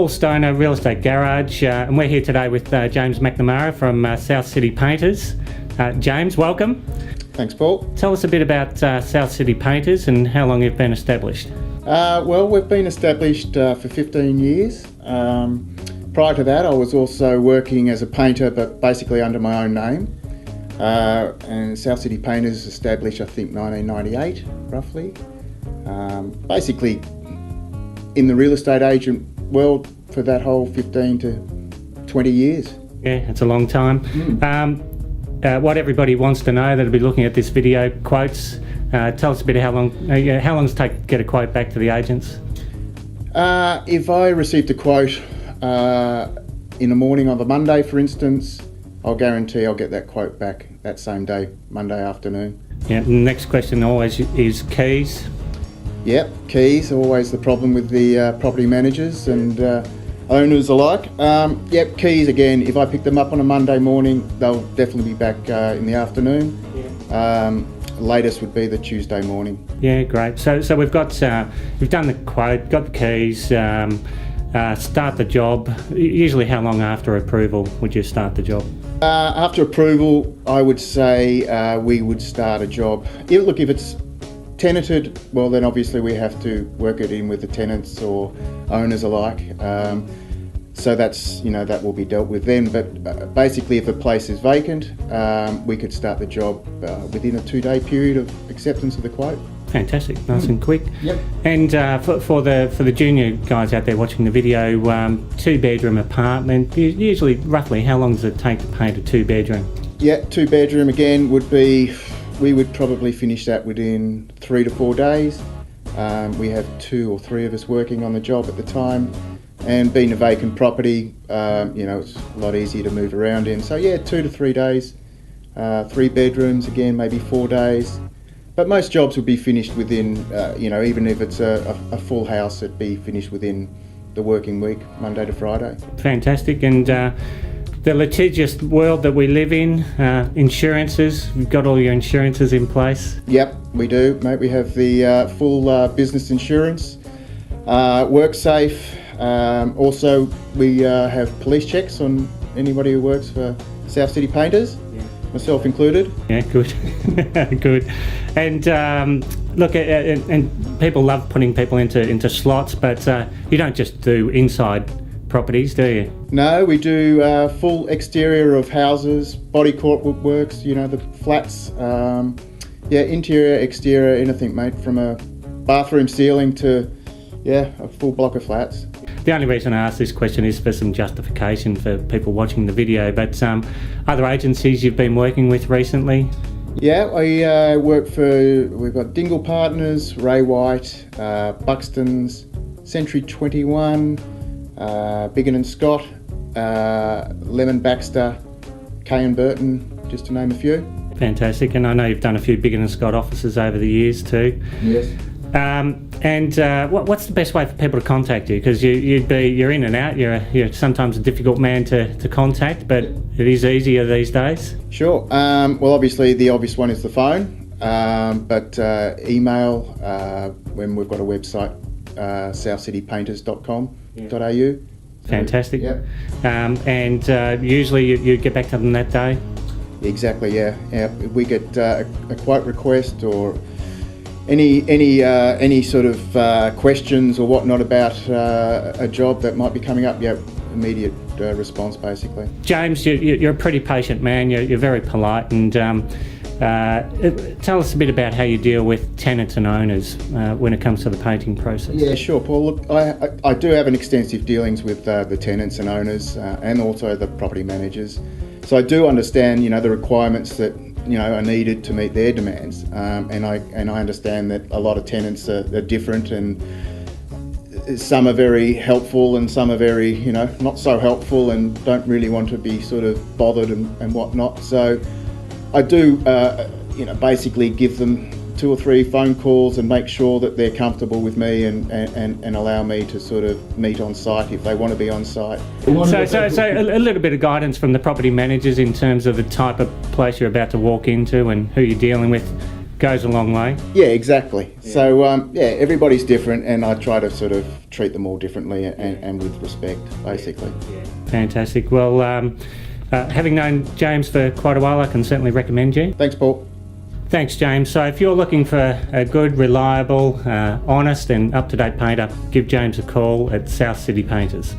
Paul Stoner Real Estate Garage, and we're here today with James McNamara from South City Painters. James, welcome. Thanks, Paul. Tell us a bit about South City Painters and how long you've been established. Well, we've been established for 15 years. Prior to that, I was also working as a painter, but basically under my own name. And South City Painters established, I think, 1998, roughly. Basically, in the real estate agent world for that whole 15 to 20 years. Yeah, it's a long time. What everybody wants to know that'll be looking at this video, quotes. Tell us a bit of how long does it take to get a quote back to the agents? If I received a quote in the morning of a Monday, for instance, I'll guarantee I'll get that quote back that same day, Monday afternoon. Yeah. The next question always is keys. Yep, keys, always the problem with the property managers and owners alike. Yep, keys again, if I pick them up on a Monday morning, they'll definitely be back in the afternoon. Yeah. Latest would be the Tuesday morning. Yeah, great. So we've got, we've done the quote, got the keys, start the job. Usually how long after approval would you start the job? After approval, I would say we would start a job. If it's tenanted, well then obviously we have to work it in with the tenants or owners alike. So that's, that will be dealt with then. But basically if a place is vacant, we could start the job within a 2-day period of acceptance of the quote. Fantastic, nice and quick. Yep. And for the junior guys out there watching the video, 2-bedroom apartment, usually roughly how long does it take to paint a 2-bedroom? Yeah, 2-bedroom again we would probably finish that within 3 to 4 days. We have 2 or 3 of us working on the job at the time, and being a vacant property, it's a lot easier to move around in. So yeah, 2 to 3 days. 3 bedrooms again, maybe 4 days. But most jobs would be finished within, even if it's a full house, it'd be finished within the working week, Monday to Friday. Fantastic. And the litigious world that we live in, insurances, we've got all your insurances in place? Yep, we do, mate. We have the full business insurance, WorkSafe. Also, we have police checks on anybody who works for South City Painters. Myself included. Yeah, good. Good. And look, and people love putting people into slots, but you don't just do inside properties, do you? No, we do full exterior of houses, body corporate works, the flats. Interior, exterior, anything, mate, from a bathroom ceiling to, a full block of flats. The only reason I ask this question is for some justification for people watching the video, but other agencies you've been working with recently? Yeah, we've got Dingle Partners, Ray White, Buxton's, Century 21, Biggin and Scott, Lemon Baxter, Kay and Burton, just to name a few. Fantastic, and I know you've done a few Biggin and Scott offices over the years too. Yes. What's the best way for people to contact you? Because you're in and out. You're sometimes a difficult man to contact, but it is easier these days. Sure. Well, obviously the obvious one is the phone, but email when we've got a website, southcitypainters.com.au. Fantastic. Yep. And usually you get back to them that day. Exactly. Yeah. If we get a quote request or any sort of questions or whatnot about a job that might be coming up, immediate response basically. James, you're a pretty patient man, you're very polite, and tell us a bit about how you deal with tenants and owners when it comes to the painting process. Yeah, sure, Paul. Look, I do have an extensive dealings with the tenants and owners and also the property managers. So I do understand, the requirements that are needed to meet their demands, and I understand that a lot of tenants are different, and some are very helpful and some are very not so helpful and don't really want to be sort of bothered and whatnot. So I do basically give them 2 or 3 phone calls and make sure that they're comfortable with me and allow me to sort of meet on site if they want to be on site. So a little bit of guidance from the property managers in terms of the type of place you're about to walk into and who you're dealing with. goes a long way. Yeah, exactly. Yeah. So, everybody's different, and I try to sort of treat them all differently and with respect, basically. Yeah. Fantastic. Well, having known James for quite a while, I can certainly recommend you. Thanks, Paul. Thanks, James. So if you're looking for a good, reliable, honest and up-to-date painter, give James a call at South City Painters.